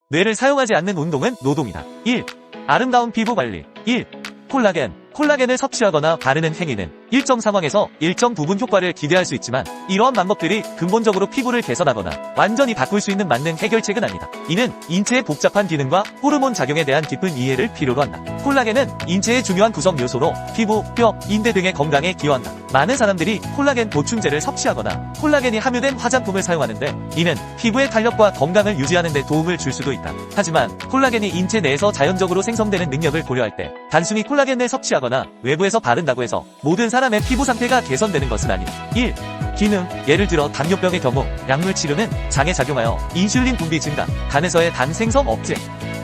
뇌를 사용하지 않는 운동은 노동이다. 1. 아름다운 피부 관리. 1. 콜라겐을 섭취하거나 바르는 행위는 일정 상황에서 일정 부분 효과를 기대할 수 있지만 이러한 방법들이 근본적으로 피부를 개선하거나 완전히 바꿀 수 있는 맞는 해결책은 아니다. 이는 인체의 복잡한 기능과 호르몬 작용에 대한 깊은 이해를 필요로 한다. 콜라겐은 인체의 중요한 구성 요소로 피부, 뼈, 인대 등의 건강에 기여한다. 많은 사람들이 콜라겐 보충제를 섭취하거나 콜라겐이 함유된 화장품을 사용하는데 이는 피부의 탄력과 건강을 유지하는 데 도움을 줄 수도 있다. 하지만 콜라겐이 인체 내에서 자연적으로 생성되는 능력을 고려할 때 단순히 콜라겐을 섭취하거나 외부에서 바른다고 해서 모든 사람의 피부 상태가 개선되는 것은 아니다. 1. 기능, 예를 들어 당뇨병의 경우 약물 치료는 장에 작용하여 인슐린 분비 증가, 간에서의 당 생성 억제,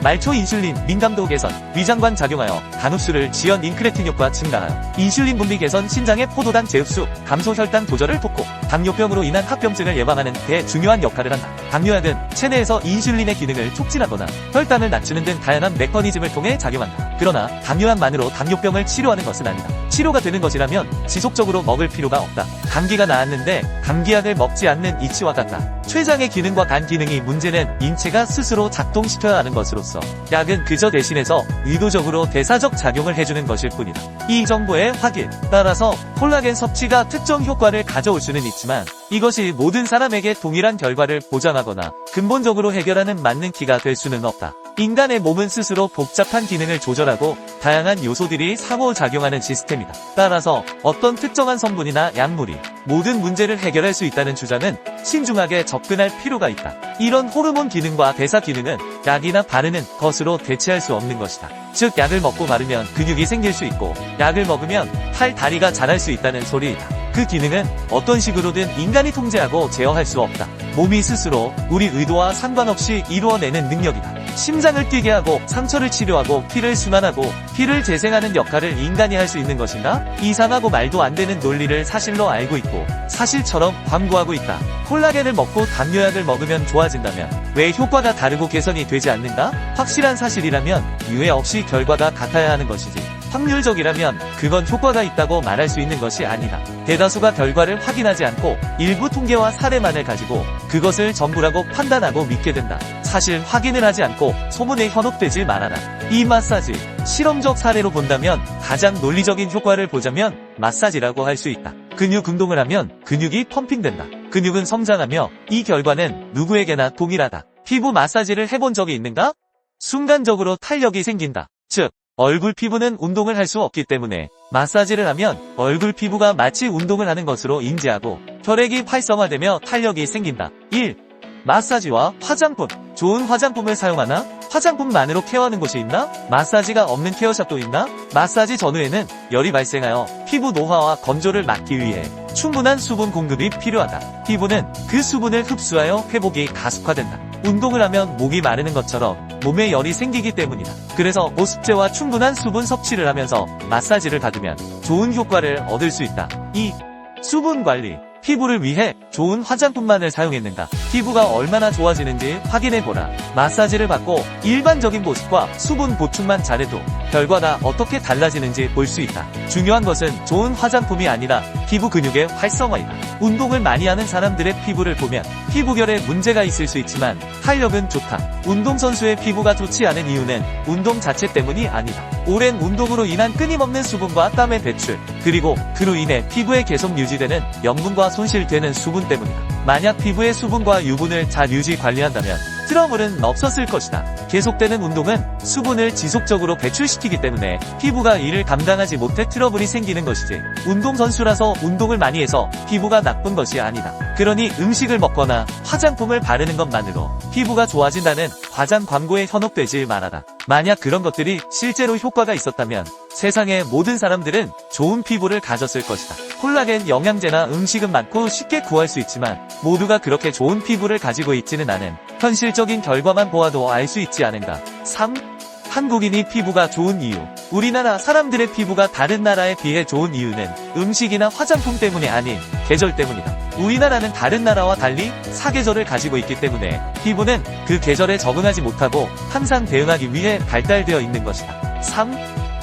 말초 인슐린 민감도 개선, 위장관 작용하여 간 흡수를 지연 인크레틴 효과 증가하여 인슐린 분비 개선, 신장의 포도당 재흡수, 감소 혈당 조절을 돕고 당뇨병으로 인한 합병증을 예방하는 데 중요한 역할을 한다. 당뇨약은 체내에서 인슐린의 기능을 촉진하거나 혈당을 낮추는 등 다양한 메커니즘을 통해 작용한다. 그러나 당뇨약만으로 당뇨병을 치료하는 것은 아니다. 치료가 되는 것이라면 지속적으로 먹을 필요가 없다. 감기가 나았는데 감기약을 먹지 않는 이치와 같다. 췌장의 기능과 간 기능이 문제는 인체가 스스로 작동시켜야 하는 것으로서 약은 그저 대신해서 의도적으로 대사적 작용을 해주는 것일 뿐이다. 이 정보의 확인. 따라서 콜라겐 섭취가 특정 효과를 가져올 수는 있지만 이것이 모든 사람에게 동일한 결과를 보장하거나 근본적으로 해결하는 맞는 키가 될 수는 없다. 인간의 몸은 스스로 복잡한 기능을 조절하고 다양한 요소들이 상호작용하는 시스템이다. 따라서 어떤 특정한 성분이나 약물이 모든 문제를 해결할 수 있다는 주장은 신중하게 접근할 필요가 있다. 이런 호르몬 기능과 대사 기능은 약이나 바르는 것으로 대체할 수 없는 것이다. 즉 약을 먹고 바르면 근육이 생길 수 있고 약을 먹으면 팔, 다리가 자랄 수 있다는 소리이다. 그 기능은 어떤 식으로든 인간이 통제하고 제어할 수 없다. 몸이 스스로 우리 의도와 상관없이 이루어내는 능력이다. 심장을 뛰게 하고 상처를 치료하고 피를 순환하고 피를 재생하는 역할을 인간이 할 수 있는 것인가? 이상하고 말도 안 되는 논리를 사실로 알고 있고 사실처럼 광고하고 있다. 콜라겐을 먹고 당뇨약을 먹으면 좋아진다면 왜 효과가 다르고 개선이 되지 않는가? 확실한 사실이라면 유해 없이 결과가 같아야 하는 것이지. 확률적이라면 그건 효과가 있다고 말할 수 있는 것이 아니다. 대다수가 결과를 확인하지 않고 일부 통계와 사례만을 가지고 그것을 전부라고 판단하고 믿게 된다. 사실 확인을 하지 않고 소문에 현혹되지 말아라. 이 마사지, 실험적 사례로 본다면 가장 논리적인 효과를 보자면 마사지라고 할 수 있다. 근육 운동을 하면 근육이 펌핑된다. 근육은 성장하며 이 결과는 누구에게나 동일하다. 피부 마사지를 해본 적이 있는가? 순간적으로 탄력이 생긴다. 즉, 얼굴 피부는 운동을 할 수 없기 때문에 마사지를 하면 얼굴 피부가 마치 운동을 하는 것으로 인지하고 혈액이 활성화되며 탄력이 생긴다. 1. 마사지와 화장품. 좋은 화장품을 사용하나? 화장품만으로 케어하는 곳이 있나? 마사지가 없는 케어샵도 있나? 마사지 전후에는 열이 발생하여 피부 노화와 건조를 막기 위해 충분한 수분 공급이 필요하다. 피부는 그 수분을 흡수하여 회복이 가속화된다. 운동을 하면 목이 마르는 것처럼 몸에 열이 생기기 때문이다. 그래서 보습제와 충분한 수분 섭취를 하면서 마사지를 받으면 좋은 효과를 얻을 수 있다. 2. 수분 관리. 피부를 위해 좋은 화장품만을 사용했는가? 피부가 얼마나 좋아지는지 확인해보라. 마사지를 받고 일반적인 보습과 수분 보충만 잘해도 결과가 어떻게 달라지는지 볼 수 있다. 중요한 것은 좋은 화장품이 아니라 피부 근육의 활성화이다. 운동을 많이 하는 사람들의 피부를 보면 피부결에 문제가 있을 수 있지만 탄력은 좋다. 운동선수의 피부가 좋지 않은 이유는 운동 자체 때문이 아니다. 오랜 운동으로 인한 끊임없는 수분과 땀의 배출, 그리고 그로 인해 피부에 계속 유지되는 염분과 손실되는 수분 때문이다. 만약 피부의 수분과 유분을 잘 유지 관리한다면 트러블은 없었을 것이다. 계속되는 운동은 수분을 지속적으로 배출시키기 때문에 피부가 이를 감당하지 못해 트러블이 생기는 것이지 운동선수라서 운동을 많이 해서 피부가 나쁜 것이 아니다. 그러니 음식을 먹거나 화장품을 바르는 것만으로 피부가 좋아진다는 과장 광고에 현혹되지 말아라. 만약 그런 것들이 실제로 효과가 있었다면 세상의 모든 사람들은 좋은 피부를 가졌을 것이다. 콜라겐 영양제나 음식은 많고 쉽게 구할 수 있지만 모두가 그렇게 좋은 피부를 가지고 있지는 않은 현실적인 결과만 보아도 알 수 있지 않은가. 3. 한국인이 피부가 좋은 이유. 우리나라 사람들의 피부가 다른 나라에 비해 좋은 이유는 음식이나 화장품 때문이 아닌 계절 때문이다. 우리나라는 다른 나라와 달리 사계절을 가지고 있기 때문에 피부는 그 계절에 적응하지 못하고 항상 대응하기 위해 발달되어 있는 것이다. 3.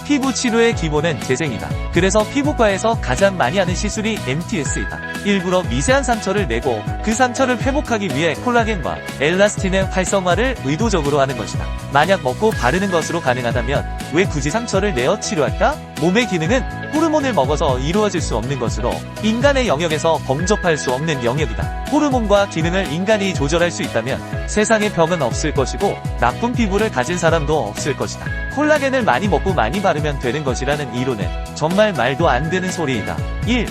피부 치료의 기본은 재생이다. 그래서 피부과에서 가장 많이 하는 시술이 MTS이다. 일부러 미세한 상처를 내고 그 상처를 회복하기 위해 콜라겐과 엘라스틴의 활성화를 의도적으로 하는 것이다. 만약 먹고 바르는 것으로 가능하다면 왜 굳이 상처를 내어 치료할까? 몸의 기능은 호르몬을 먹어서 이루어질 수 없는 것으로 인간의 영역에서 범접할 수 없는 영역이다. 호르몬과 기능을 인간이 조절할 수 있다면 세상에 병은 없을 것이고 나쁜 피부를 가진 사람도 없을 것이다. 콜라겐을 많이 먹고 많이 바르면 되는 것이라는 이론은 정말 말도 안 되는 소리이다. 1.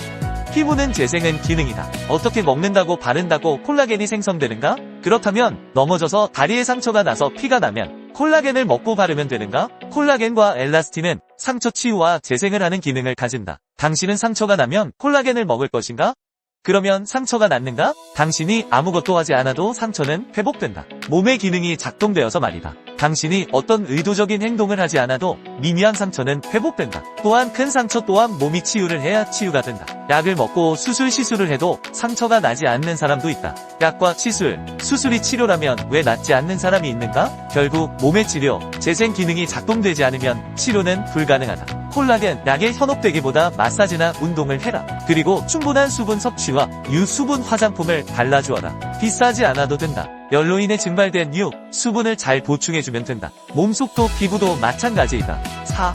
피부는 재생은 기능이다. 어떻게 먹는다고 바른다고 콜라겐이 생성되는가? 그렇다면 넘어져서 다리에 상처가 나서 피가 나면 콜라겐을 먹고 바르면 되는가? 콜라겐과 엘라스틴은 상처 치유와 재생을 하는 기능을 가진다. 당신은 상처가 나면 콜라겐을 먹을 것인가? 그러면 상처가 낫는가? 당신이 아무것도 하지 않아도 상처는 회복된다. 몸의 기능이 작동되어서 말이다. 당신이 어떤 의도적인 행동을 하지 않아도 미미한 상처는 회복된다. 또한 큰 상처 또한 몸이 치유를 해야 치유가 된다. 약을 먹고 시술을 해도 상처가 나지 않는 사람도 있다. 약과 수술이 치료라면 왜 낫지 않는 사람이 있는가? 결국 몸의 치료, 재생 기능이 작동되지 않으면 치료는 불가능하다. 콜라겐, 약에 현혹되기보다 마사지나 운동을 해라. 그리고 충분한 수분 섭취와 유수분 화장품을 발라주어라. 비싸지 않아도 된다. 열로 인해 증발된 수분을 잘 보충해주면 된다. 몸속도 피부도 마찬가지이다. 4.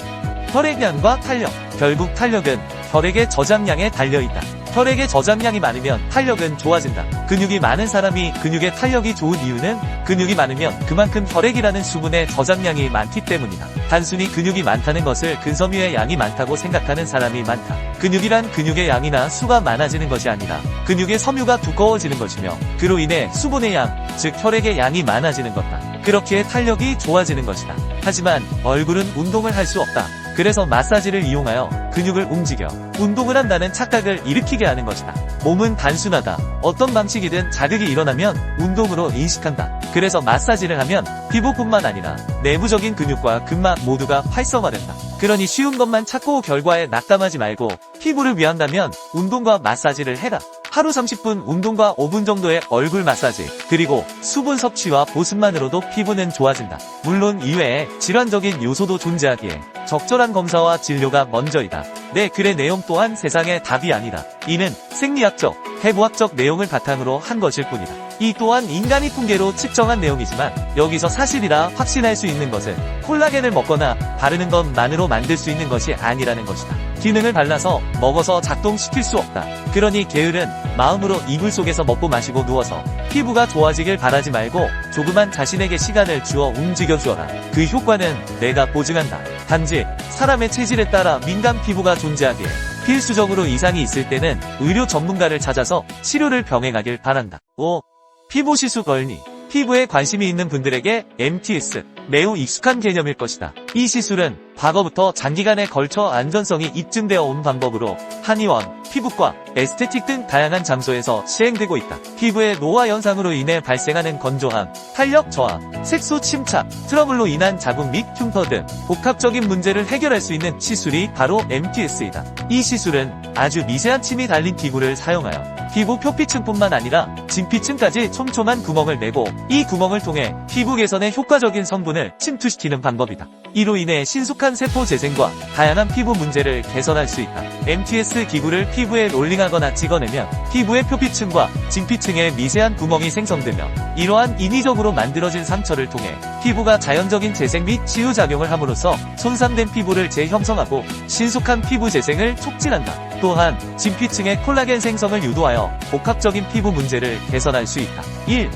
혈액량과 탄력. 결국 탄력은 혈액의 저장량에 달려있다. 혈액의 저장량이 많으면 탄력은 좋아진다. 근육이 많은 사람이 근육의 탄력이 좋은 이유는 근육이 많으면 그만큼 혈액이라는 수분의 저장량이 많기 때문이다. 단순히 근육이 많다는 것을 근섬유의 양이 많다고 생각하는 사람이 많다. 근육이란 근육의 양이나 수가 많아지는 것이 아니라 근육의 섬유가 두꺼워지는 것이며 그로 인해 수분의 양, 즉 혈액의 양이 많아지는 것다. 그렇기에 탄력이 좋아지는 것이다. 하지만 얼굴은 운동을 할 수 없다. 그래서 마사지를 이용하여 근육을 움직여 운동을 한다는 착각을 일으키게 하는 것이다. 몸은 단순하다. 어떤 방식이든 자극이 일어나면 운동으로 인식한다. 그래서 마사지를 하면 피부뿐만 아니라 내부적인 근육과 근막 모두가 활성화된다. 그러니 쉬운 것만 찾고 결과에 낙담하지 말고 피부를 위한다면 운동과 마사지를 해라. 하루 30분 운동과 5분 정도의 얼굴 마사지, 그리고 수분 섭취와 보습만으로도 피부는 좋아진다. 물론 이외에 질환적인 요소도 존재하기에 적절한 검사와 진료가 먼저이다. 내 글의 내용 또한 세상의 답이 아니라 이는 생리학적, 해부학적 내용을 바탕으로 한 것일 뿐이다. 이 또한 인간이 통계로 측정한 내용이지만 여기서 사실이라 확신할 수 있는 것은 콜라겐을 먹거나 바르는 것만으로 만들 수 있는 것이 아니라는 것이다. 기능을 발라서 먹어서 작동시킬 수 없다. 그러니 게으른 마음으로 이불 속에서 먹고 마시고 누워서 피부가 좋아지길 바라지 말고 조그만 자신에게 시간을 주어 움직여주어라. 그 효과는 내가 보증한다. 단지 사람의 체질에 따라 민감 피부가 존재하기에 필수적으로 이상이 있을 때는 의료 전문가를 찾아서 치료를 병행하길 바란다. 5. 피부 시수 걸리. 피부에 관심이 있는 분들에게 MTS 매우 익숙한 개념일 것이다. 이 시술은 과거부터 장기간에 걸쳐 안전성이 입증되어 온 방법으로 한의원, 피부과, 에스테틱 등 다양한 장소에서 시행되고 있다. 피부의 노화 현상으로 인해 발생하는 건조함, 탄력 저하, 색소 침착, 트러블로 인한 자국 및 흉터 등 복합적인 문제를 해결할 수 있는 시술이 바로 MTS이다. 이 시술은 아주 미세한 침이 달린 기구를 사용하여 피부 표피층뿐만 아니라 진피층까지 촘촘한 구멍을 내고 이 구멍을 통해 피부 개선에 효과적인 성분을 침투시키는 방법이다. 이로 인해 신속한 세포 재생과 다양한 피부 문제를 개선할 수 있다. MTS 기구를 피부에 롤링하거나 찍어내면 피부의 표피층과 진피층에 미세한 구멍이 생성되며 이러한 인위적으로 만들어진 상처를 통해 피부가 자연적인 재생 및 치유 작용을 함으로써 손상된 피부를 재형성하고 신속한 피부 재생을 촉진한다. 또한 진피층의 콜라겐 생성을 유도하여 복합적인 피부 문제를 개선할 수 있다. 1.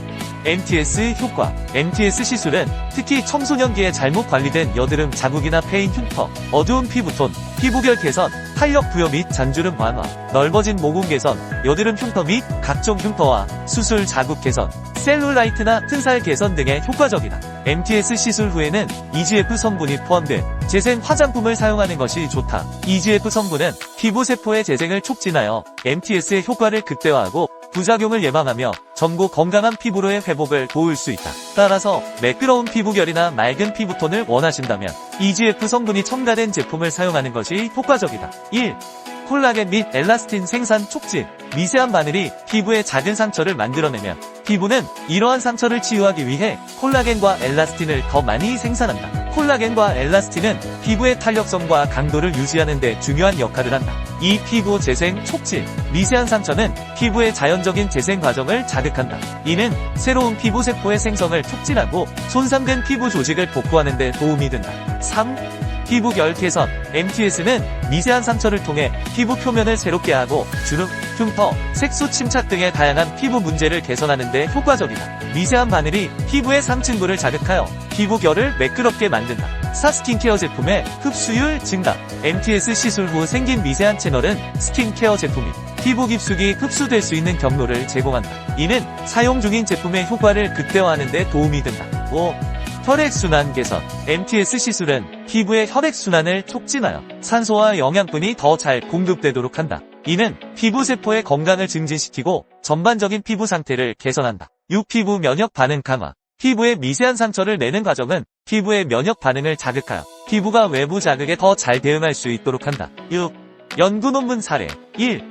MTS 효과. MTS 시술은 특히 청소년기에 잘못 관리된 여드름 자국이나 패인 흉터, 어두운 피부톤, 피부결 개선, 탄력 부여 및 잔주름 완화, 넓어진 모공 개선, 여드름 흉터 및 각종 흉터와 수술 자국 개선, 셀룰라이트나 튼살 개선 등에 효과적이다. MTS 시술 후에는 EGF 성분이 포함된 재생 화장품을 사용하는 것이 좋다. EGF 성분은 피부 세포의 재생을 촉진하여 MTS의 효과를 극대화하고 부작용을 예방하며 젊고 건강한 피부로의 회복을 도울 수 있다. 따라서 매끄러운 피부결이나 맑은 피부톤을 원하신다면 EGF 성분이 첨가된 제품을 사용하는 것이 효과적이다. 1. 콜라겐 및 엘라스틴 생산 촉진. 미세한 바늘이 피부에 작은 상처를 만들어내면 피부는 이러한 상처를 치유하기 위해 콜라겐과 엘라스틴을 더 많이 생산한다. 콜라겐과 엘라스틴은 피부의 탄력성과 강도를 유지하는 데 중요한 역할을 한다. 이 피부 재생 촉진, 미세한 상처는 피부의 자연적인 재생 과정을 자극한다. 이는 새로운 피부 세포의 생성을 촉진하고 손상된 피부 조직을 복구하는 데 도움이 된다. 3. 피부결 개선, MTS는 미세한 상처를 통해 피부 표면을 새롭게 하고 주름, 흉터, 색소 침착 등의 다양한 피부 문제를 개선하는 데 효과적이다. 미세한 바늘이 피부의 상층부를 자극하여 피부결을 매끄럽게 만든다. 스킨케어 제품의 흡수율 증가, MTS 시술 후 생긴 미세한 채널은 스킨케어 제품이 피부 깊숙이 흡수될 수 있는 경로를 제공한다. 이는 사용 중인 제품의 효과를 극대화하는 데 도움이 된다. 5. 혈액순환 개선, MTS 시술은 피부의 혈액순환을 촉진하여 산소와 영양분이 더 잘 공급되도록 한다. 이는 피부세포의 건강을 증진시키고 전반적인 피부 상태를 개선한다. 6. 피부 면역 반응 강화, 피부에 미세한 상처를 내는 과정은 피부의 면역 반응을 자극하여 피부가 외부 자극에 더 잘 대응할 수 있도록 한다. 6. 연구 논문 사례. 1.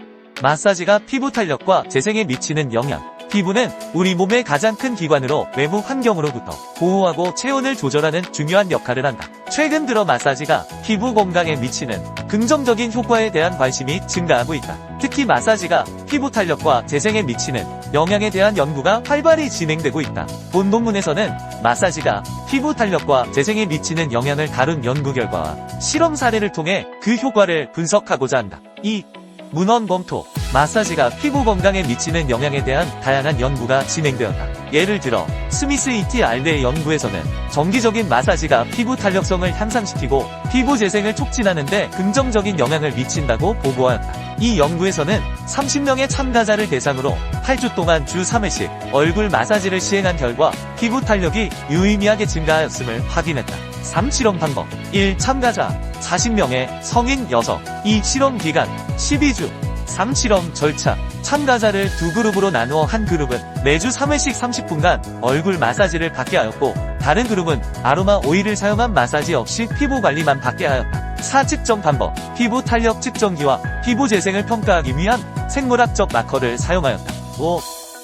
마사지가 피부 탄력과 재생에 미치는 영향. 피부는 우리 몸의 가장 큰 기관으로 외부 환경으로부터 보호하고 체온을 조절하는 중요한 역할을 한다. 최근 들어 마사지가 피부 건강에 미치는 긍정적인 효과에 대한 관심이 증가하고 있다. 특히 마사지가 피부 탄력과 재생에 미치는 영향에 대한 연구가 활발히 진행되고 있다. 본 논문에서는 마사지가 피부 탄력과 재생에 미치는 영향을 다룬 연구 결과와 실험 사례를 통해 그 효과를 분석하고자 한다. 2. 문헌 검토, 마사지가 피부 건강에 미치는 영향에 대한 다양한 연구가 진행되었다. 예를 들어 스미스 et al.의 연구에서는 정기적인 마사지가 피부 탄력성을 향상시키고 피부 재생을 촉진하는 데 긍정적인 영향을 미친다고 보고하였다. 이 연구에서는 30명의 참가자를 대상으로 8주 동안 주 3회씩 얼굴 마사지를 시행한 결과 피부 탄력이 유의미하게 증가하였음을 확인했다. 3. 실험 방법. 1. 참가자 40명의 성인 여성. 2. 실험 기간 12주. 3. 실험 절차. 참가자를 두 그룹으로 나누어 한 그룹은 매주 3회씩 30분간 얼굴 마사지를 받게 하였고 다른 그룹은 아로마 오일을 사용한 마사지 없이 피부 관리만 받게 하였다. 4. 측정 방법. 피부 탄력 측정기와 피부 재생을 평가하기 위한 생물학적 마커를 사용하였다. 5.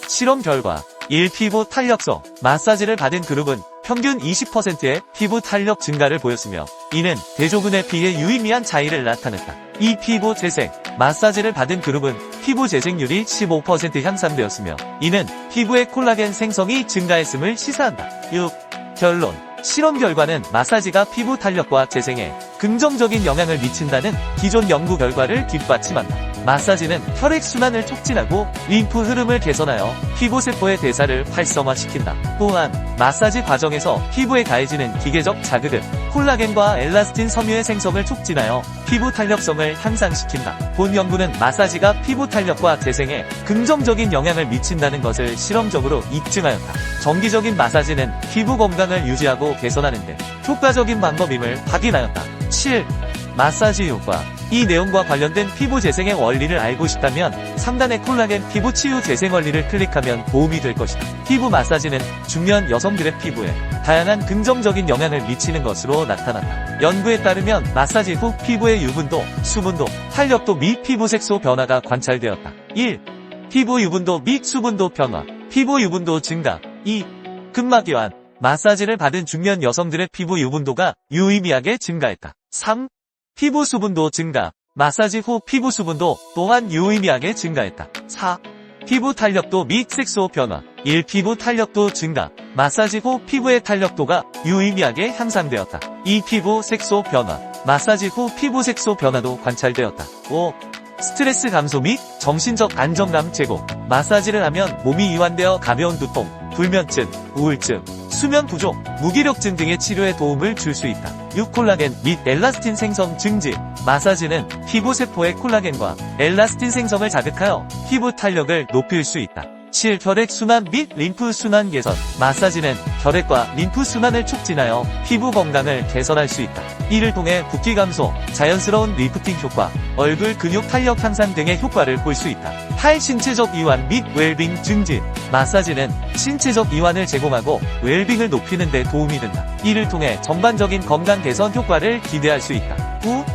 실험 결과. 1. 피부 탄력성. 마사지를 받은 그룹은 평균 20%의 피부 탄력 증가를 보였으며 이는 대조군의 피에 유의미한 차이를 나타냈다. 2. 피부 재생. 마사지를 받은 그룹은 피부 재생률이 15% 향상되었으며 이는 피부의 콜라겐 생성이 증가했음을 시사한다. 6. 결론. 실험 결과는 마사지가 피부 탄력과 재생에 긍정적인 영향을 미친다는 기존 연구 결과를 뒷받침한다. 마사지는 혈액순환을 촉진하고 림프 흐름을 개선하여 피부세포의 대사를 활성화시킨다. 또한 마사지 과정에서 피부에 가해지는 기계적 자극은 콜라겐과 엘라스틴 섬유의 생성을 촉진하여 피부 탄력성을 향상시킨다. 본 연구는 마사지가 피부 탄력과 재생에 긍정적인 영향을 미친다는 것을 실험적으로 입증하였다. 정기적인 마사지는 피부 건강을 유지하고 개선하는 데 효과적인 방법임을 확인하였다. 7. 마사지 효과. 이 내용과 관련된 피부 재생의 원리를 알고 싶다면 상단의 콜라겐 피부 치유 재생 원리를 클릭하면 도움이 될 것이다. 피부 마사지는 중년 여성들의 피부에 다양한 긍정적인 영향을 미치는 것으로 나타난다. 연구에 따르면 마사지 후 피부의 유분도, 수분도, 탄력도 및 피부 색소 변화가 관찰되었다. 1. 피부 유분도 및 수분도 변화, 피부 유분도 증가. 2. 근막이완. 마사지를 받은 중년 여성들의 피부 유분도가 유의미하게 증가했다. 3. 피부 수분도 증가. 마사지 후 피부 수분도 또한 유의미하게 증가했다. 4. 피부 탄력도 및 색소 변화. 1. 피부 탄력도 증가. 마사지 후 피부의 탄력도가 유의미하게 향상되었다. 2. 피부 색소 변화. 마사지 후 피부 색소 변화도 관찰되었다. 5. 스트레스 감소 및 정신적 안정감 제고. 마사지를 하면 몸이 이완되어 가벼운 두통, 불면증, 우울증, 수면 부족, 무기력증 등의 치료에 도움을 줄 수 있다. 6. 콜라겐 및 엘라스틴 생성 증진. 마사지는 피부세포의 콜라겐과 엘라스틴 생성을 자극하여 피부 탄력을 높일 수 있다. 7. 혈액순환 및 림프순환 개선. 마사지는 혈액과 림프순환을 촉진하여 피부 건강을 개선할 수 있다. 이를 통해 붓기 감소, 자연스러운 리프팅 효과, 얼굴 근육 탄력 향상 등의 효과를 볼 수 있다. 8. 신체적 이완 및 웰빙 증진. 마사지는 신체적 이완을 제공하고 웰빙을 높이는 데 도움이 된다. 이를 통해 전반적인 건강 개선 효과를 기대할 수 있다. 9.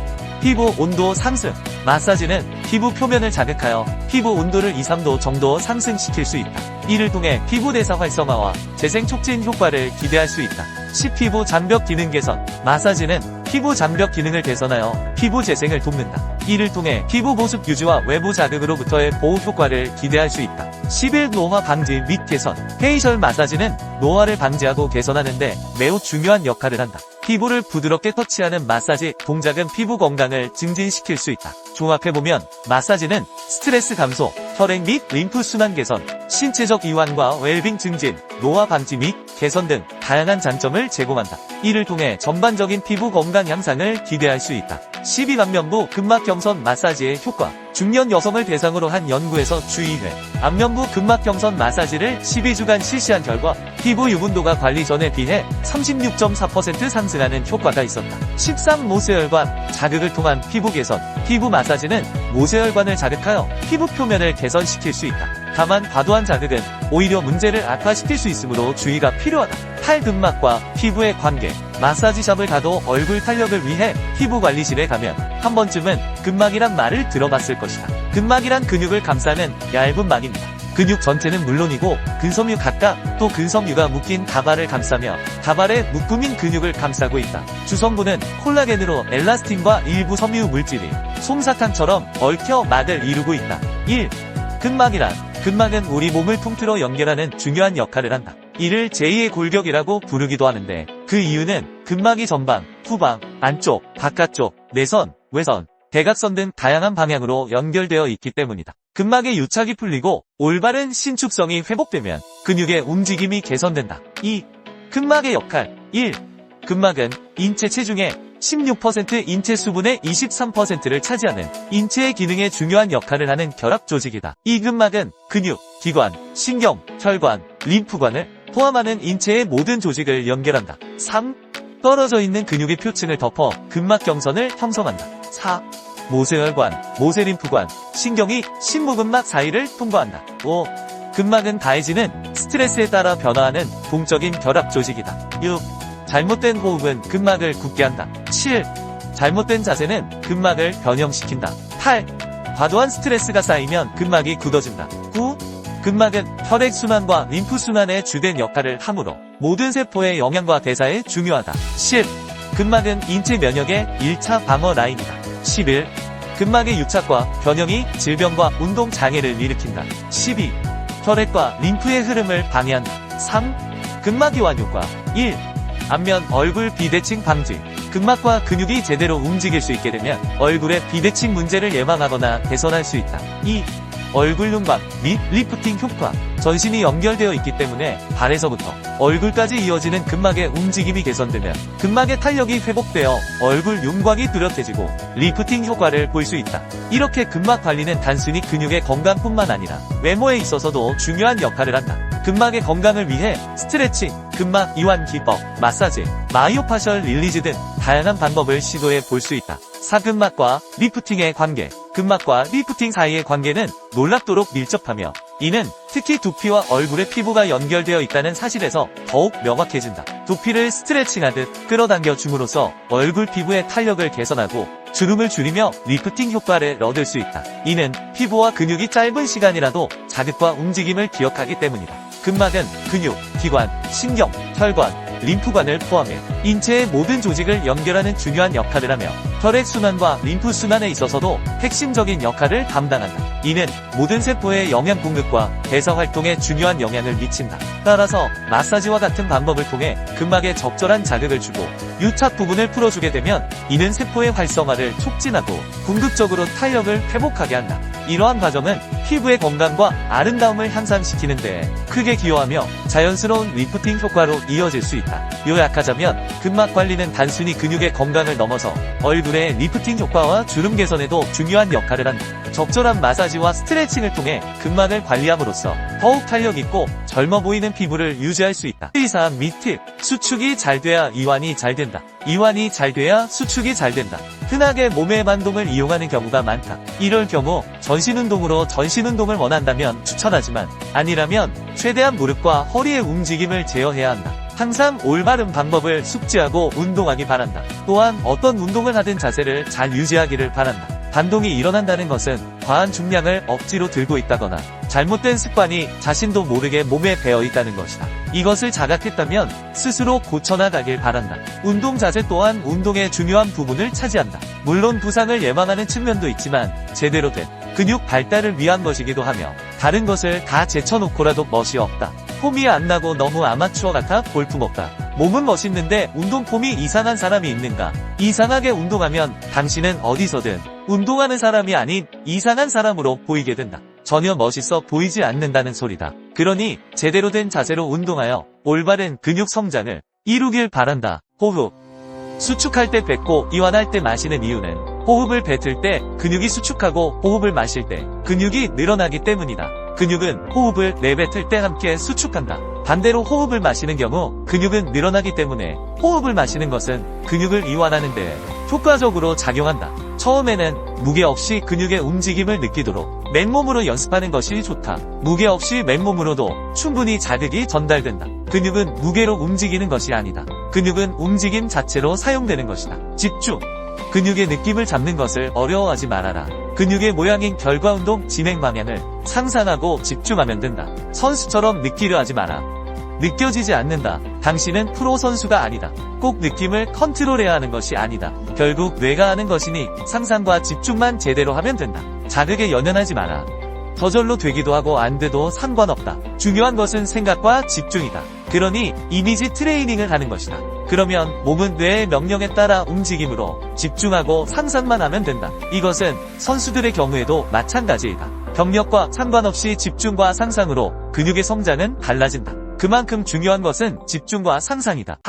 피부 온도 상승. 마사지는 피부 표면을 자극하여 피부 온도를 2-3도 정도 상승시킬 수 있다. 이를 통해 피부 대사 활성화와 재생 촉진 효과를 기대할 수 있다. 10. 피부 장벽 기능 개선. 마사지는 피부 장벽 기능을 개선하여 피부 재생을 돕는다. 이를 통해 피부 보습 유지와 외부 자극으로부터의 보호 효과를 기대할 수 있다. 11. 노화 방지 및 개선. 페이셜 마사지는 노화를 방지하고 개선하는데 매우 중요한 역할을 한다. 피부를 부드럽게 터치하는 마사지 동작은 피부 건강을 증진시킬 수 있다. 종합해보면 마사지는 스트레스 감소, 혈액 및 림프 순환 개선, 신체적 이완과 웰빙 증진, 노화 방지 및 개선 등 다양한 장점을 제공한다. 이를 통해 전반적인 피부 건강 향상을 기대할 수 있다. 12. 안면부 근막 경선 마사지의 효과. 중년 여성을 대상으로 한 연구에서 주의회 안면부 근막 경선 마사지를 12주간 실시한 결과 피부 유분도가 관리 전에 비해 36.4% 상승하는 효과가 있었다. 13. 모세혈관 자극을 통한 피부 개선. 피부 마사지는 모세혈관을 자극하여 피부 표면을 개선시킬 수 있다. 다만 과도한 자극은 오히려 문제를 악화시킬 수 있으므로 주의가 필요하다. 8. 근막과 피부의 관계. 마사지샵을 가도 얼굴 탄력을 위해 피부관리실에 가면 한 번쯤은 근막이란 말을 들어봤을 것이다. 근막이란 근육을 감싸는 얇은 막입니다. 근육 전체는 물론이고 근섬유 각각 또 근섬유가 묶인 가발을 감싸며 가발에 묶음인 근육을 감싸고 있다. 주성분은 콜라겐으로 엘라스틴과 일부 섬유 물질이 솜사탕처럼 얽혀 막을 이루고 있다. 1. 근막이란 근막은 우리 몸을 통틀어 연결하는 중요한 역할을 한다. 이를 제2의 골격이라고 부르기도 하는데 그 이유는 근막이 전방, 후방, 안쪽, 바깥쪽, 내선, 외선, 대각선 등 다양한 방향으로 연결되어 있기 때문이다. 근막의 유착이 풀리고 올바른 신축성이 회복되면 근육의 움직임이 개선된다. 2. 근막의 역할. 1. 근막은 인체 체중의 16%, 인체 수분의 23%를 차지하는 인체의 기능에 중요한 역할을 하는 결합 조직이다. 이 근막은 근육, 기관, 신경, 혈관, 림프관을 포함하는 인체의 모든 조직을 연결한다. 3. 떨어져 있는 근육의 표층을 덮어 근막 경선을 형성한다. 4. 모세혈관, 모세림프관, 신경이 신무근막 사이를 통과한다. 5. 근막은 가해지는 스트레스에 따라 변화하는 동적인 결합 조직이다. 6. 잘못된 호흡은 근막을 굳게 한다. 7. 잘못된 자세는 근막을 변형시킨다. 8. 과도한 스트레스가 쌓이면 근막이 굳어진다. 9. 근막은 혈액순환과 림프순환의 주된 역할을 하므로 모든 세포의 영양과 대사에 중요하다. 10. 근막은 인체 면역의 1차 방어 라인이다. 11. 근막의 유착과 변형이 질병과 운동 장애를 일으킨다. 12. 혈액과 림프의 흐름을 방해한다. 3. 근막 이완 효과. 1. 안면 얼굴 비대칭 방지. 근막과 근육이 제대로 움직일 수 있게 되면 얼굴의 비대칭 문제를 예방하거나 개선할 수 있다. 2. 얼굴 윤곽 및 리프팅 효과. 전신이 연결되어 있기 때문에 발에서부터 얼굴까지 이어지는 근막의 움직임이 개선되면 근막의 탄력이 회복되어 얼굴 윤곽이 뚜렷해지고 리프팅 효과를 볼 수 있다. 이렇게 근막 관리는 단순히 근육의 건강뿐만 아니라 외모에 있어서도 중요한 역할을 한다. 근막의 건강을 위해 스트레칭, 근막 이완 기법, 마사지, 마이오파셜 릴리즈 등 다양한 방법을 시도해 볼 수 있다. 4. 근막과 리프팅의 관계. 근막과 리프팅 사이의 관계는 놀랍도록 밀접하며 이는 특히 두피와 얼굴의 피부가 연결되어 있다는 사실에서 더욱 명확해진다. 두피를 스트레칭하듯 끌어당겨 줌으로써 얼굴 피부의 탄력을 개선하고 주름을 줄이며 리프팅 효과를 얻을 수 있다. 이는 피부와 근육이 짧은 시간이라도 자극과 움직임을 기억하기 때문이다. 근막은 근육, 기관, 신경, 혈관, 림프관을 포함해 인체의 모든 조직을 연결하는 중요한 역할을 하며 혈액순환과 림프순환에 있어서도 핵심적인 역할을 담당한다. 이는 모든 세포의 영양 공급과 대사 활동에 중요한 영향을 미친다. 따라서 마사지와 같은 방법을 통해 근막에 적절한 자극을 주고 유착 부분을 풀어주게 되면 이는 세포의 활성화를 촉진하고 궁극적으로 탄력을 회복하게 한다. 이러한 과정은 피부의 건강과 아름다움을 향상시키는 데 크게 기여하며 자연스러운 리프팅 효과로 이어질 수 있다. 요약하자면 근막 관리는 단순히 근육의 건강을 넘어서 얼굴의 리프팅 효과와 주름 개선에도 중요한 역할을 한다. 적절한 마사지와 스트레칭을 통해 근막을 관리함으로써 더욱 탄력 있고 젊어 보이는 피부를 유지할 수 있다. 의사한 팁. 수축이 잘 돼야 이완이 잘 된다. 이완이 잘 돼야 수축이 잘 된다. 흔하게 몸의 반동을 이용하는 경우가 많다. 이럴 경우 전신운동으로 전신운동을 원한다면 추천하지만 아니라면 최대한 무릎과 허리의 움직임을 제어해야 한다. 항상 올바른 방법을 숙지하고 운동하기 바란다. 또한 어떤 운동을 하든 자세를 잘 유지하기를 바란다. 반동이 일어난다는 것은 과한 중량을 억지로 들고 있다거나 잘못된 습관이 자신도 모르게 몸에 배어 있다는 것이다. 이것을 자각했다면 스스로 고쳐나가길 바란다. 운동 자세 또한 운동의 중요한 부분을 차지한다. 물론 부상을 예방하는 측면도 있지만 제대로 된 근육 발달을 위한 것이기도 하며 다른 것을 다 제쳐놓고라도 멋이 없다. 폼이 안 나고 너무 아마추어 같아 볼품없다. 몸은 멋있는데 운동 폼이 이상한 사람이 있는가? 이상하게 운동하면 당신은 어디서든 운동하는 사람이 아닌 이상한 사람으로 보이게 된다. 전혀 멋있어 보이지 않는다는 소리다. 그러니 제대로 된 자세로 운동하여 올바른 근육 성장을 이루길 바란다. 호흡. 수축할 때 뱉고 이완할 때 마시는 이유는 호흡을 뱉을 때 근육이 수축하고 호흡을 마실 때 근육이 늘어나기 때문이다. 근육은 호흡을 내뱉을 때 함께 수축한다. 반대로 호흡을 마시는 경우 근육은 늘어나기 때문에 호흡을 마시는 것은 근육을 이완하는 데 효과적으로 작용한다. 처음에는 무게 없이 근육의 움직임을 느끼도록 맨몸으로 연습하는 것이 좋다. 무게 없이 맨몸으로도 충분히 자극이 전달된다. 근육은 무게로 움직이는 것이 아니다. 근육은 움직임 자체로 사용되는 것이다. 집중. 근육의 느낌을 잡는 것을 어려워하지 말아라. 근육의 모양인 결과운동 진행 방향을 상상하고 집중하면 된다. 선수처럼 느끼려 하지 마라. 느껴지지 않는다. 당신은 프로 선수가 아니다. 꼭 느낌을 컨트롤해야 하는 것이 아니다. 결국 뇌가 하는 것이니 상상과 집중만 제대로 하면 된다. 자극에 연연하지 마라. 저절로 되기도 하고 안 돼도 상관없다. 중요한 것은 생각과 집중이다. 그러니 이미지 트레이닝을 하는 것이다. 그러면 몸은 뇌의 명령에 따라 움직임으로 집중하고 상상만 하면 된다. 이것은 선수들의 경우에도 마찬가지이다. 경력과 상관없이 집중과 상상으로 근육의 성장은 달라진다. 그만큼 중요한 것은 집중과 상상이다.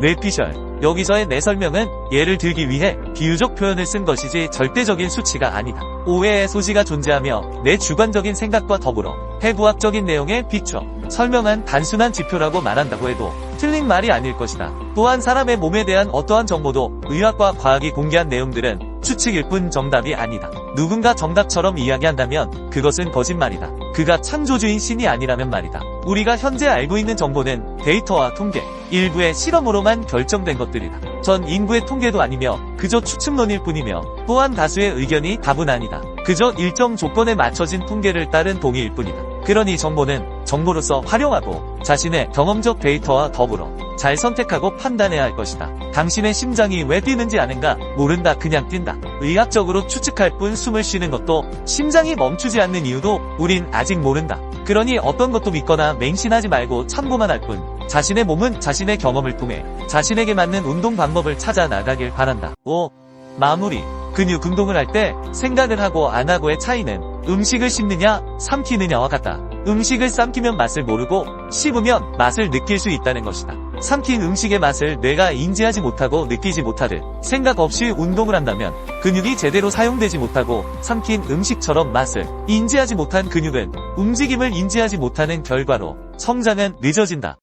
뇌피셜. 여기서의 내 설명은 예를 들기 위해 비유적 표현을 쓴 것이지 절대적인 수치가 아니다. 오해의 소지가 존재하며 내 주관적인 생각과 더불어 해부학적인 내용에 비춰 설명한 단순한 지표라고 말한다고 해도 틀린 말이 아닐 것이다. 또한 사람의 몸에 대한 어떠한 정보도 의학과 과학이 공개한 내용들은 추측일 뿐 정답이 아니다. 누군가 정답처럼 이야기한다면 그것은 거짓말이다. 그가 창조주인 신이 아니라면 말이다. 우리가 현재 알고 있는 정보는 데이터와 통계, 일부의 실험으로만 결정된 것들이다. 전 인구의 통계도 아니며 그저 추측론일 뿐이며 또한 다수의 의견이 답은 아니다. 그저 일정 조건에 맞춰진 통계를 따른 동의일 뿐이다. 그러니 정보는 정보로서 활용하고 자신의 경험적 데이터와 더불어 잘 선택하고 판단해야 할 것이다. 당신의 심장이 왜 뛰는지 아는가? 모른다. 그냥 뛴다. 의학적으로 추측할 뿐 숨을 쉬는 것도 심장이 멈추지 않는 이유도 우린 아직 모른다. 그러니 어떤 것도 믿거나 맹신하지 말고 참고만 할 뿐 자신의 몸은 자신의 경험을 통해 자신에게 맞는 운동 방법을 찾아 나가길 바란다. 5. 마무리. 근육 운동을 할 때 생각을 하고 안 하고의 차이는 음식을 씹느냐 삼키느냐와 같다. 음식을 삼키면 맛을 모르고 씹으면 맛을 느낄 수 있다는 것이다. 삼킨 음식의 맛을 뇌가 인지하지 못하고 느끼지 못하듯 생각 없이 운동을 한다면 근육이 제대로 사용되지 못하고 삼킨 음식처럼 맛을 인지하지 못한 근육은 움직임을 인지하지 못하는 결과로 성장은 늦어진다.